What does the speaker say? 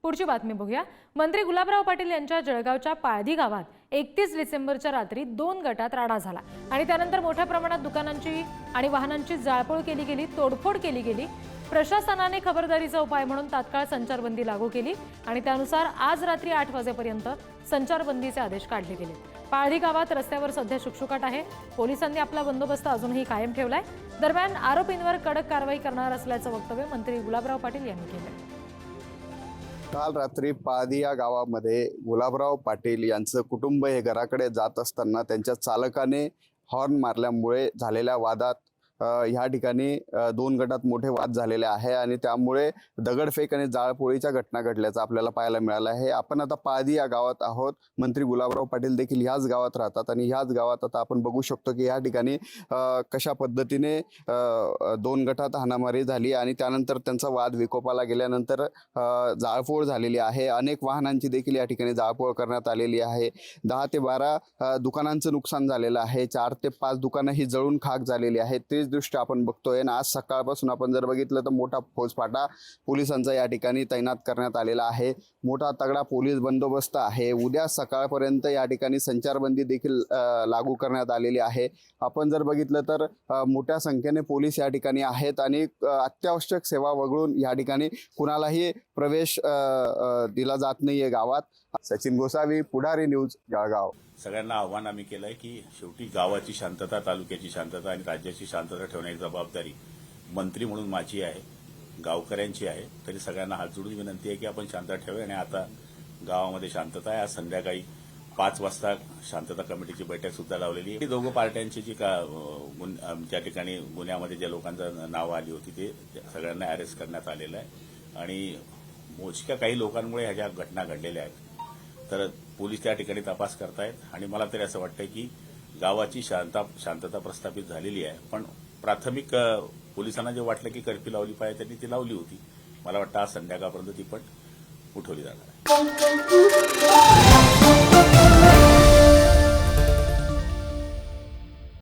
पुढची बातमी बघूया। मंत्री गुलाबराव पाटील यांच्या जळगावच्या पाळधी गावात 31 डिसेंबरच्या रात्री 2 गटात राडा झाला आणि त्यानंतर मोठ्या प्रमाणात दुकानांची आणि वाहनांची जाळपोळ केली गेली, तोडफोड केली गेली। प्रशासनाने खबरदारीचा उपाय म्हणून तात्काळ संचारबंदी लागू केली आणि त्यानुसार आज रात्री 8 वाजेपर्यंत संचारबंदीचे आदेश काढले गेले। पाळधी गावात रस्त्यावर सध्या शुकशुकाट आहे। पोलिसांनी आपला बंदोबस्त अजूनही कायम ठेवलाय। दरम्यान आरोपींवर कडक कारवाई करणार असल्याचं वक्तव्य मंत्री गुलाबराव पाटील यांनी केलं। काल रात्री पाळधी या गावामध्ये गुलाबराव पाटील यांचं कुटुंब हे घराकडे जात असताना त्यांच्या चालकाने हॉर्न मारल्यामुळे झालेल्या वादात ह्या ठिकाणी 2 गटात मोठे वाद झालेले आहे आणि त्यामुळे दगडफेक आणि जाळपोळीच्या घटना घडल्याचं आपल्याला पाहायला मिळालं आहे। आपण आता पाळधी या गावात आहोत। मंत्री गुलाबराव पाटील देखील ह्याच गावात राहतात आणि ह्याच गावात आता आपण बघू शकतो की या ठिकाणी कशा पद्धतीने 2 गटात हाणामारी झाली आणि त्यानंतर त्यांचा वाद विकोपाला गेल्यानंतर जाळपोळ झालेली आहे। अनेक वाहनांची देखील या ठिकाणी जाळपोळ करण्यात आलेली आहे। 10 ते 12 दुकानांचं नुकसान झालेलं आहे। 4 ते 5 दुकानं ही जळून खाक झालेली आहेत। दृष्टी आपण बघतोय आणि आज सकाळपासून आपण जर बघितलं तर मोठा फौजफाटा पोलिसांचा या ठिकाणी तैनात करण्यात आलेला आहे। मोठा तगडा पोलीस बंदोबस्त आहे। उद्या सकाळपर्यंत या ठिकाणी संचारबंदी देखील लागू करण्यात आलेली आहे। आपण जर बघितलं तर मोठ्या संख्येने पोलीस या ठिकाणी आहेत आणि अत्यावश्यक सेवा वगळून या ठिकाणी कुणालाही प्रवेश दिला जात नाहीये गावात। सचिन गोसावी, पुढारी न्यूज, जळगाव। सगळ्यांना आव्हान आम्ही केलंय की शेवटी गावाची शांतता, तालुक्याची शांतता आणि राज्याची शांतता ठेवण्याची जबाबदारी मंत्री म्हणून माझी आहे, गावकऱ्यांची आहे। तरी सगळ्यांना हात जोडून विनंती आहे की आपण शांतता ठेवूया आणि आता गावामध्ये शांतता आहे। आज संध्याकाळी 5 वाजता शांतता कमिटीची बैठक सुद्धा लावलेली आहे। दोघं पार्ट्यांची जी ज्या ठिकाणी गुन्ह्यामध्ये ज्या लोकांचं नाव आली होती ते सगळ्यांना अरेस्ट करण्यात आलेलं आहे आणि मोजक्या काही लोकांमुळे ह्या ज्या घटना घडलेल्या आहेत तर पोलीस त्या ठिकाणी तपास करतायत आणि मला तरी असं वाटतंय की गावाची शांतता प्रस्थापित झालेली आहे। पण प्राथमिक पोलिसांना जे वाटलं की कर्फ्यू लावली पाहिजे त्यांनी ती लावली होती। मला वाटतं आज संध्याकाळपर्यंत ती पण उठवली जाणार आहे।